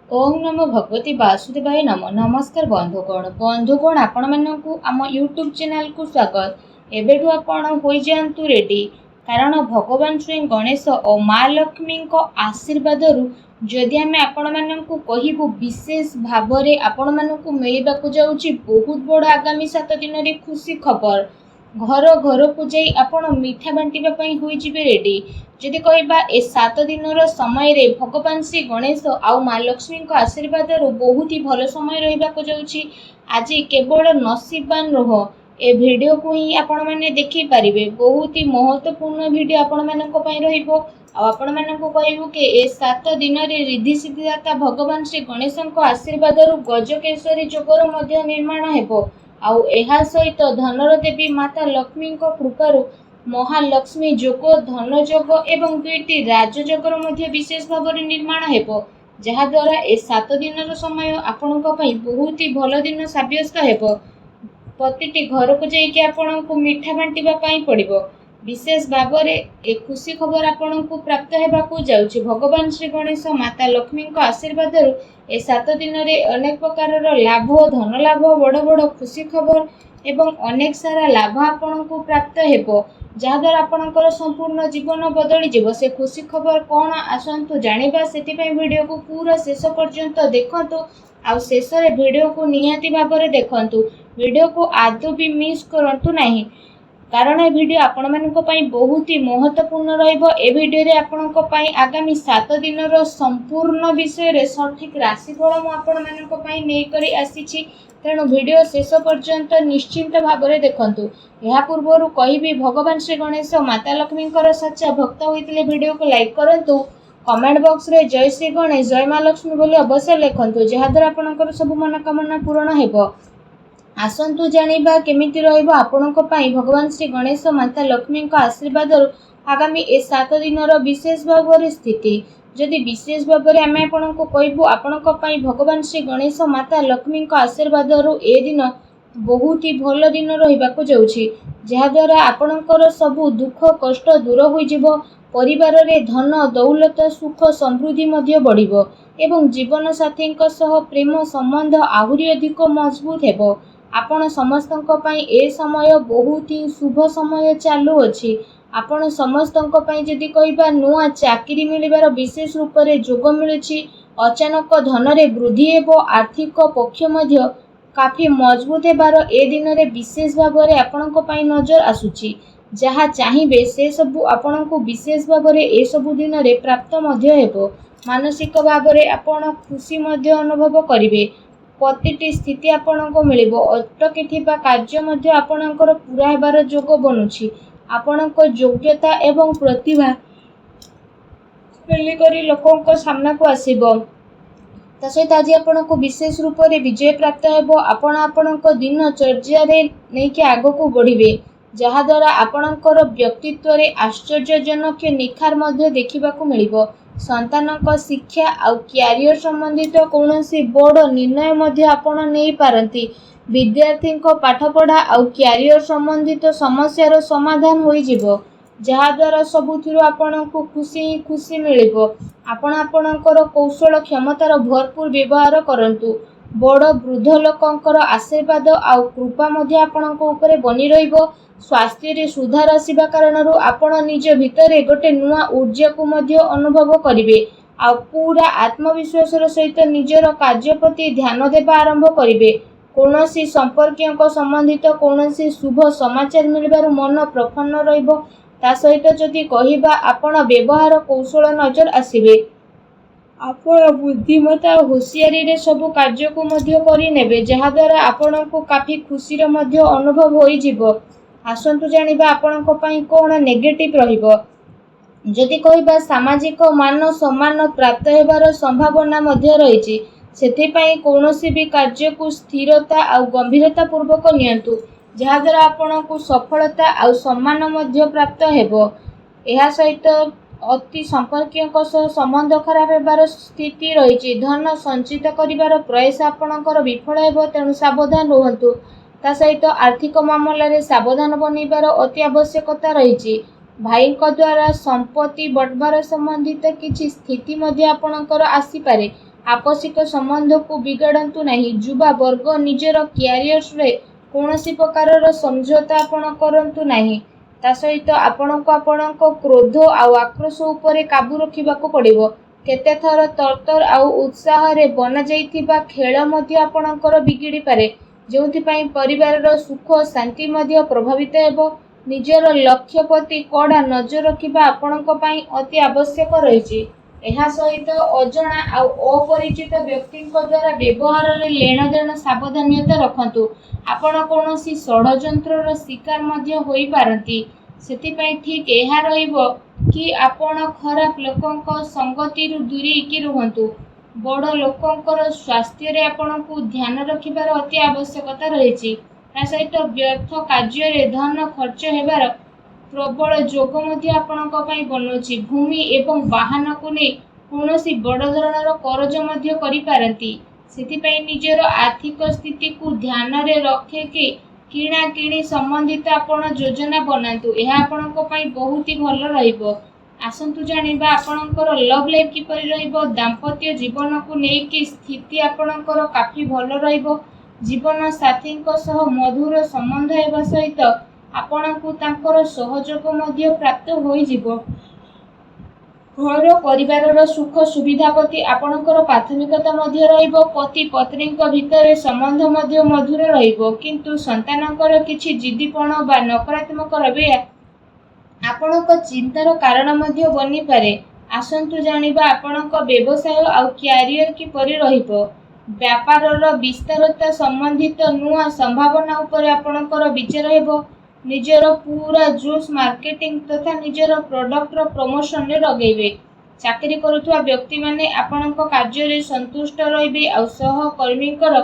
ओम नमो भगवती वासुदेवाय नमो। नमस्कार बंधुगण आपण मानकु आम यूट्यूब चैनल को स्वागत। एबेठु आपण होई जांतु रेडी, कारण भगवान श्री गणेश और माँ लक्ष्मी को आशीर्वाद जदि आम आपण मानकु कहिबु विशेष भावरे आपण मानकु मिलिबाकु जाउची बहुत बड़ आगामी 7 दिन रे खुशी खबर। घर घर को जाई आपण मिठा बांटिबा पई होई जिबे रेडी। जदि कहबा ए 7 दिन समय रे भगवान श्री गणेश आउ माँ लक्ष्मी को आशीर्वाद बहुत ही भल समय रहिबाकु जाउची। आज केवल नसीबवान रह ए वीडियो को ही आपण माने देखि पारिबे। बहुत ही महत्वपूर्ण वीडियो आपण मानक पई रहिबो। आपण मानक कहबो कि ए 7 दिन रे रिद्धि सिद्धिदाता भगवान श्री गणेश को आशीर्वाद गजकेशरी जोगर मध्य निर्माण हेबो। आउ एहा सहित धनर देवी माता लक्ष्मी को कृपारु महालक्ष्मी जोग, धन जोग एवं 2टी राजयोगर मध्य विशेष भाव निर्माण हेबो, जहा द्वारा ए 7 दिन समय आपणक पई बहुत ही भल दिन साब्यस्त हेबो। प्रतिटी घर को जाइके आपणक मिठा बांटिबा पई पड़िबो। विशेष भाव ए खुशी खबर आपणक प्राप्त हेबाकु जाउछि। भगवान श्री गणेश माता लक्ष्मी को आशीर्वाद ए 7 दिन रे अनेक प्रकार लाभ, धन लाभ, बड़ बड़ खुशी खबर एवं अनेक सारा लाभ आपणक प्राप्त हेबो, जहाद्वारा आपणकर संपूर्ण जीवन बदली जीव। से खुशी खबर कौन आसतु जानिबा, सेतिपई वीडियो को पूरा शेष पर्यंत देखंतु। आ शेष रे वीडियो को निहाती भाबरे देखंतु। वीडियो को आदौ भी मिस करंतु नाही, कारण ए वीडियो आपण मानक पई बहुत ही महत्वपूर्ण रहिबो। ए वीडियो रे आपणक पई आगामी 7 दिन रो संपूर्ण विषय रे सठिक राशिफल मु आपण मानक पई नै करी आसीछि। तेणु वीडियो शेष पर्यंत निश्चिंत भाबरे देखंतु। या पूर्वरु कहिबी भगवान श्री गणेश माता लक्ष्मी सच्चा भक्त होइतिले वीडियो को लाइक करंतु। कमेंट बॉक्स रे जय श्री गणेश, जय माँ लक्ष्मी बोली अवश्य लिखंतु, जहाद्वारा आपणकर सब मनोकामना पूर्ण हेबो। आसंतु जानिबा केमिति रहइबो आपणक पई भगवान श्री गणेश माता लक्ष्मी आशीर्वाद आगामी ए 7 दिन विशेष भाव स्थिति। जदि विशेष भाव में आम आपको कहबू आपणक पई भगवान श्री गणेश माता लक्ष्मी आशीर्वाद ए दिन बहुत ही भल दिन रहिबाकु जाउछि, जहाद्वारा आपणकर सबु दुख कष्ट दूर होई जिवो। परिवार रे धन दौलत सुख समृद्धि मध्य बढ़िबो एवं जीवन साथी प्रेम संबंध आहुरी अधिक मजबूत हेबो। आपण समस्तक पई ए समय बहुत ही शुभ समय चालू अछि। आपण समस्तक पई जदि कहबा नुआ चाकरी मिलिबार विशेष रूप रे जोग मिलुछि। अचानक धन रे वृद्धि हेबो। आर्थिक पक्ष मध्य काफी मजबूत हेबार ए दिन रे विशेष भाव रे आपणक पई नजर आसुछि। जहा चाहिबे से सबु आपणक विशेष भाव रे ए सबु दिन रे प्राप्त मध्य हेबो। मानसिक भाव रे आपण खुशी मध्य अनुभव करिवे। प्रतिटी स्थिति आपणको मिलिबो। अटकी थिबा कार्य मध्य आपणकर पूरा हेबार जोग बनुछि। आपणक योग्यता एवं प्रतिभा करी लोकंक सामना को आसीबो। ता सहित आज आपणको विशेष रूप रे विजय प्राप्त हेबो। आपण आपणक दिन चर्या रे नेकी आगो को बढ़िबे, जहा द्वारा आपणकर व्यक्तित्व रे आश्चर्यजनक निखार मध्य देखिबाकू मिलिबो। संतानक शिक्षा आउ क्यारियर संबंधित कौनसी बड़ निर्णय मध्य आपण नहीं पारंती। विद्यार्थी को पाठपढ़ा आउ क्यारियर संबंधित समस्यार समाधान होई जिवो, जहा द्वारा सबुथिरु आपणको खुशी मिलिबो। आपण आपणकर कौशल क्षमतार भरपूर व्यवहार करंतु। बड़ वृद्ध लोकंकर आशीर्वाद आउ कृपा मध्य आपणको ऊपर बनी रहिबो। स्वास्थ्य रे सुधार आसीबा कारणरु आपण निज भितरे गोटे नुआ ऊर्जा को मध्य अनुभव करिवे। आ पूरा आत्मविश्वास सहित निजर कार्य प्रति ध्यान देबा आरंभ करिवे। कौनसी संपर्कियों को संबंधित कौनसी शुभ समाचार मिलबार मन प्रफुल्ल रहिबो। ता सहित जदि कहिबा आपण व्यवहार कौशल नजर आसीबे। आपण बुद्धिमत्ता होशियारी रे सब कार्य को मध्य करि नेबे, जहा द्वारा आपण को काफी खुशी रे मध्य अनुभव होई जिवो। आसंतु जानिबा आपणक पई कोन नेगेटिव रहिबो। जदि कहिबा सामाजिक मान सम्मान प्राप्त हेबार संभावना मध्य रहिछि। सेथिपई कौनसी भी कार्य को स्थिरता और गंभीरता पूर्वक नियंतु, जहा द्वारा आपणक सफलता और सम्मान मध्य प्राप्त हेबो। एहा सहित अति संपर्कियों सह संबंध खराब हेबार स्थिति रहिछि। धन संचित करिवार प्रयास आपणकर विफल हेबो, तेणु सावधान रुहंतु। ता सहित आर्थिक मामला रे सावधान बनिबार अति आवश्यकता रहिछि। भाई द्वारा संपत्ति बंटवार संबंधित किछि स्थिति मध्य आपणकर आसी पारे। आपसिक संबंध को बिगाड़ंतु नहीं। युवा वर्ग निजर क्यारियर्स रे कौनसी प्रकार समझौता आपण करंतु नहीं। ता सहित आपणको आपणको क्रोध आउ आक्रोश उपरे काबू रखिबाको पड़िबो। केते थर तरतर आउ उत्साह रे बना जाइथिबा खेल मध्य आपणकर बिगिड़ी पारे, जोंथि पई परिवारर सुख शांति मध्य प्रभावित हेबो। निजर लक्ष्य प्रति कड़ा नजर रखिबा आपणको पई अति आवश्यक रहिछि। ଏହା ସହିତ ଅଜଣା ଆଉ ଅପରିଚିତ ବ୍ୟକ୍ତିଙ୍କ ଦ୍ୱାରା ବ୍ୟବହାରରେ ଲେଣଦେଣ ସାବଧାନତା ରଖନ୍ତୁ। ଆପଣ କୌଣସି ଷଡ଼ଯନ୍ତ୍ରର ଶିକାର ମଧ୍ୟ ହୋଇପାରନ୍ତି। ସେଥିପାଇଁ ଠିକ୍ ଏହା ରହିବ କି ଆପଣ ଖରାପ ଲୋକଙ୍କ ସଙ୍ଗତିରୁ ଦୂରେଇକି ରୁହନ୍ତୁ। ବଡ଼ ଲୋକଙ୍କର ସ୍ୱାସ୍ଥ୍ୟରେ ଆପଣଙ୍କୁ ଧ୍ୟାନ ରଖିବାର ଅତି ଆବଶ୍ୟକତା ରହିଛି। ତା ସହିତ ବ୍ୟର୍ଥ କାର୍ଯ୍ୟରେ ଧନ ଖର୍ଚ୍ଚ ହେବାର ପ୍ରବଳ ଯୋଗ ମଧ୍ୟ ଆପଣଙ୍କ ପାଇଁ ବନୁଛି। ଭୂମି ଏବଂ ବାହନକୁ ନେଇ କୌଣସି ବଡ଼ ଧରଣର କରଜ ମଧ୍ୟ କରିପାରନ୍ତି। ସେଥିପାଇଁ ନିଜର ଆର୍ଥିକ ସ୍ଥିତିକୁ ଧ୍ୟାନରେ ରଖିକି କିଣାକିଣି ସମ୍ବନ୍ଧିତ ଆପଣ ଯୋଜନା ବନାନ୍ତୁ। ଏହା ଆପଣଙ୍କ ପାଇଁ ବହୁତ ଭଲ ରହିବ। ଆସନ୍ତୁ ଜାଣିବା ଆପଣଙ୍କର ଲଭ୍ ଲାଇଫ୍ କିପରି ରହିବ। ଦାମ୍ପତ୍ୟ ଜୀବନକୁ ନେଇକି ସ୍ଥିତି ଆପଣଙ୍କର କାଫି ଭଲ ରହିବ। ଜୀବନ ସାଥୀଙ୍କ ସହ ମଧୁର ସମ୍ବନ୍ଧ ହେବା ସହିତ ଆପଣଙ୍କୁ ତାଙ୍କର ସହଯୋଗ ମଧ୍ୟ ପ୍ରାପ୍ତ ହୋଇଯିବ। ଘର ପରିବାରର ସୁଖ ସୁବିଧା ପ୍ରତି ଆପଣଙ୍କର ପ୍ରାଥମିକତା ମଧ୍ୟ ରହିବ। ପତି ପତ୍ନୀଙ୍କ ଭିତରେ ସମ୍ବନ୍ଧ ମଧ୍ୟ ମଧୁର ରହିବ। କିନ୍ତୁ ସନ୍ତାନଙ୍କର କିଛି ଜିଦ୍ଦିପଣ ବା ନକାରାତ୍ମକ ରବୈୟା ଆପଣଙ୍କ ଚିନ୍ତାର କାରଣ ମଧ୍ୟ ବନିପାରେ। ଆସନ୍ତୁ ଜାଣିବା ଆପଣଙ୍କ ବ୍ୟବସାୟ ଆଉ କ୍ୟାରିୟର କିପରି ରହିବ। ବ୍ୟାପାରର ବିସ୍ତାରତା ସମ୍ବନ୍ଧିତ ନୂଆ ସମ୍ଭାବନା ଉପରେ ଆପଣଙ୍କର ବିଚାର ହେବ। ନିଜର ପୂରା ଜୋସ୍ ମାର୍କେଟିଂ ତଥା ନିଜର ପ୍ରଡକ୍ଟର ପ୍ରମୋସନରେ ଲଗେଇବେ। ଚାକିରି କରୁଥିବା ବ୍ୟକ୍ତିମାନେ ଆପଣଙ୍କ କାର୍ଯ୍ୟରେ ସନ୍ତୁଷ୍ଟ ରହିବେ ଆଉ ସହକର୍ମୀଙ୍କର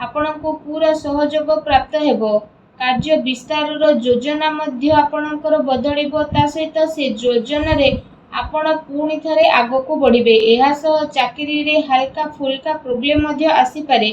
ଆପଣଙ୍କୁ ପୂରା ସହଯୋଗ ପ୍ରାପ୍ତ ହେବ। କାର୍ଯ୍ୟ ବିସ୍ତାରର ଯୋଜନା ମଧ୍ୟ ଆପଣଙ୍କର ବଦଳିବ। ତା ସହିତ ସେ ଯୋଜନାରେ ଆପଣ ପୁଣି ଥରେ ଆଗକୁ ବଢ଼ିବେ। ଏହା ସହ ଚାକିରିରେ ହାଲକା ଫୁଲକା ପ୍ରୋବ୍ଲେମ ମଧ୍ୟ ଆସିପାରେ,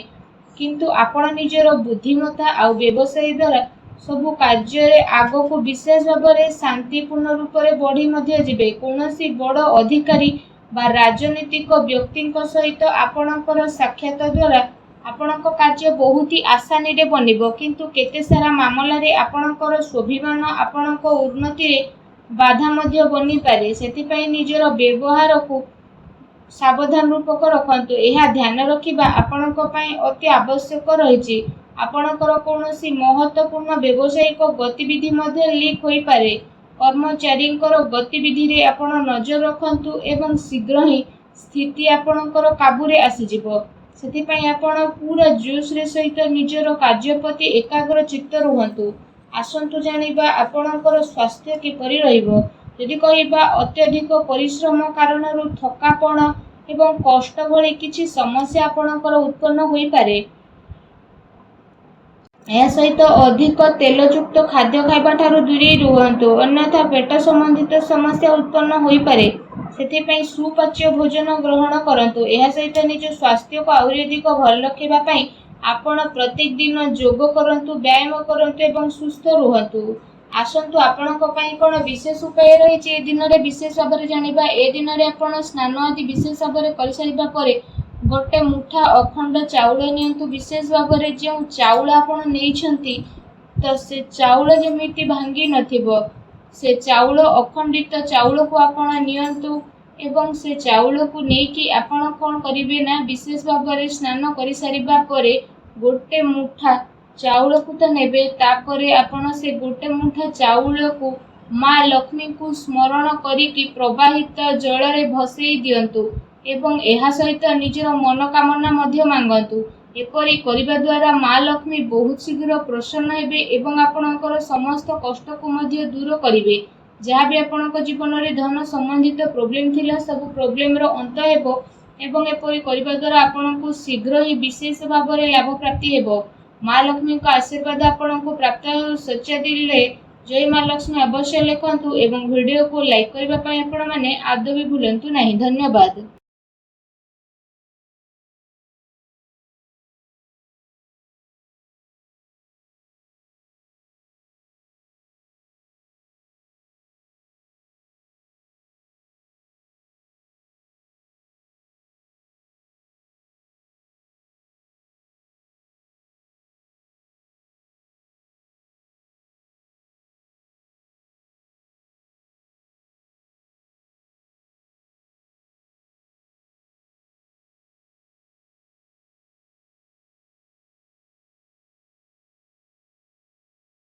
କିନ୍ତୁ ଆପଣ ନିଜର ବୁଦ୍ଧିମତ୍ତା ଆଉ ବ୍ୟବସାୟ ଦ୍ୱାରା ସବୁ କାର୍ଯ୍ୟରେ ଆଗକୁ ବିଶେଷ ଭାବରେ ଶାନ୍ତିପୂର୍ଣ୍ଣ ରୂପରେ ବଢ଼ି ମଧ୍ୟ ଯିବେ। କୌଣସି ବଡ଼ ଅଧିକାରୀ ବା ରାଜନୈତିକ ବ୍ୟକ୍ତିଙ୍କ ସହିତ ଆପଣଙ୍କର ସାକ୍ଷାତ ଦ୍ୱାରା ଆପଣଙ୍କ କାର୍ଯ୍ୟ ବହୁତ ଆସାନୀରେ ବନିବ, କିନ୍ତୁ କେତେ ସାରା ମାମଲାରେ ଆପଣଙ୍କର ସ୍ୱାଭିମାନ ଆପଣଙ୍କ ଉନ୍ନତିରେ ବାଧା ମଧ୍ୟ ବନିପାରେ। ସେଥିପାଇଁ ନିଜର ବ୍ୟବହାରକୁ ସାବଧାନ ରୂପକ ରଖନ୍ତୁ। ଏହା ଧ୍ୟାନ ରଖିବା ଆପଣଙ୍କ ପାଇଁ ଅତି ଆବଶ୍ୟକ ରହିଛି। ଆପଣଙ୍କର କୌଣସି ମହତ୍ତ୍ୱପୂର୍ଣ୍ଣ ବ୍ୟବସାୟିକ ଗତିବିଧି ମଧ୍ୟ ଲିକ୍ ହୋଇପାରେ। କର୍ମଚାରୀଙ୍କର ଗତିବିଧିରେ ଆପଣ ନଜର ରଖନ୍ତୁ ଏବଂ ଶୀଘ୍ର ହିଁ ସ୍ଥିତି ଆପଣଙ୍କର କାବୁରେ ଆସିଯିବ। ସେଥିପାଇଁ ଆପଣ ପୂରା ଜୋସ୍ରେ ସହିତ ନିଜର କାର୍ଯ୍ୟ ପ୍ରତି ଏକାଗ୍ର ଚିତ୍ତ ରୁହନ୍ତୁ। ଆସନ୍ତୁ ଜାଣିବା ଆପଣଙ୍କର ସ୍ୱାସ୍ଥ୍ୟ କିପରି ରହିବ। ଯଦି କହିବା ଅତ୍ୟଧିକ ପରିଶ୍ରମ କାରଣରୁ ଥକାପଣ ଏବଂ କଷ୍ଟ ଭଳି କିଛି ସମସ୍ୟା ଆପଣଙ୍କର ଉତ୍ପନ୍ନ ହୋଇପାରେ। ଏହା ସହିତ ଅଧିକ ତେଲଯୁକ୍ତ ଖାଦ୍ୟ ଖାଇବା ଠାରୁ ଦୂରେଇ ରୁହନ୍ତୁ, ଅନ୍ୟଥା ପେଟ ସମ୍ବନ୍ଧିତ ସମସ୍ୟା ଉତ୍ପନ୍ନ ହୋଇପାରେ। ସେଥିପାଇଁ ସୁପାଚ୍ୟ ଭୋଜନ ଗ୍ରହଣ କରନ୍ତୁ। ଏହା ସହିତ ନିଜ ସ୍ୱାସ୍ଥ୍ୟକୁ ଆହୁରି ଅଧିକ ଭଲ ରଖିବା ପାଇଁ ଆପଣ ପ୍ରତ୍ୟେକ ଦିନ ଯୋଗ କରନ୍ତୁ, ବ୍ୟାୟାମ କରନ୍ତୁ ଏବଂ ସୁସ୍ଥ ରୁହନ୍ତୁ। ଆସନ୍ତୁ ଆପଣଙ୍କ ପାଇଁ କ'ଣ ବିଶେଷ ଉପାୟ ରହିଛି ଏ ଦିନରେ ବିଶେଷ ଭାବରେ ଜାଣିବା। ଏ ଦିନରେ ଆପଣ ସ୍ନାନ ଆଦି ବିଶେଷ ଭାବରେ କରିସାରିବା ପରେ ଗୋଟେ ମୁଠା ଅଖଣ୍ଡ ଚାଉଳ ନିଅନ୍ତୁ। ବିଶେଷ ଭାବରେ ଯେଉଁ ଚାଉଳ ଆପଣ ନେଇଛନ୍ତି ତ ସେ ଚାଉଳ ଯେମିତି ଭାଙ୍ଗି ନଥିବ, ସେ ଚାଉଳ ଅଖଣ୍ଡିତ ଚାଉଳକୁ ଆପଣ ନିଅନ୍ତୁ ଏବଂ ସେ ଚାଉଳକୁ ନେଇକି ଆପଣ କ'ଣ କରିବେ ନା ବିଶେଷ ଭାବରେ ସ୍ନାନ କରିସାରିବା ପରେ ଗୋଟେ ମୁଠା ଚାଉଳକୁ ତ ନେବେ, ତାପରେ ଆପଣ ସେ ଗୋଟେ ମୁଠା ଚାଉଳକୁ ମା ଲକ୍ଷ୍ମୀଙ୍କୁ ସ୍ମରଣ କରିକି ପ୍ରବାହିତ ଜଳରେ ଭସେଇ ଦିଅନ୍ତୁ ଏବଂ ଏହା ସହିତ ନିଜର ମନୋକାମନା ମଧ୍ୟ ମାଗନ୍ତୁ। ଏପରି କରିବା ଦ୍ୱାରା ମା ଲକ୍ଷ୍ମୀ ବହୁତ ଶୀଘ୍ର ପ୍ରସନ୍ନ ହେବେ ଏବଂ ଆପଣଙ୍କର ସମସ୍ତ କଷ୍ଟକୁ ମଧ୍ୟ ଦୂର କରିବେ। ଯାହା ବି ଆପଣଙ୍କ ଜୀବନରେ ଧନ ସମ୍ବନ୍ଧିତ ପ୍ରୋବ୍ଲେମ ଥିଲା, ସବୁ ପ୍ରୋବ୍ଲେମର ଅନ୍ତ ହେବ ଏବଂ ଏପରି କରିବା ଦ୍ୱାରା ଆପଣଙ୍କୁ ଶୀଘ୍ର ହିଁ ବିଶେଷ ଭାବରେ ଲାଭ ପ୍ରାପ୍ତି ହେବ। ମା ଲକ୍ଷ୍ମୀଙ୍କ ଆଶୀର୍ବାଦ ଆପଣଙ୍କୁ ପ୍ରାପ୍ତ ହେଉ। ସଚ୍ଚା ଦିଲରେ ଜୟ ମା ଲକ୍ଷ୍ମୀ ଅବଶ୍ୟ ଲେଖନ୍ତୁ ଏବଂ ଭିଡ଼ିଓକୁ ଲାଇକ୍ କରିବା ପାଇଁ ଆପଣମାନେ ଆଦୌ ବି ଭୁଲନ୍ତୁ ନାହିଁ। ଧନ୍ୟବାଦ।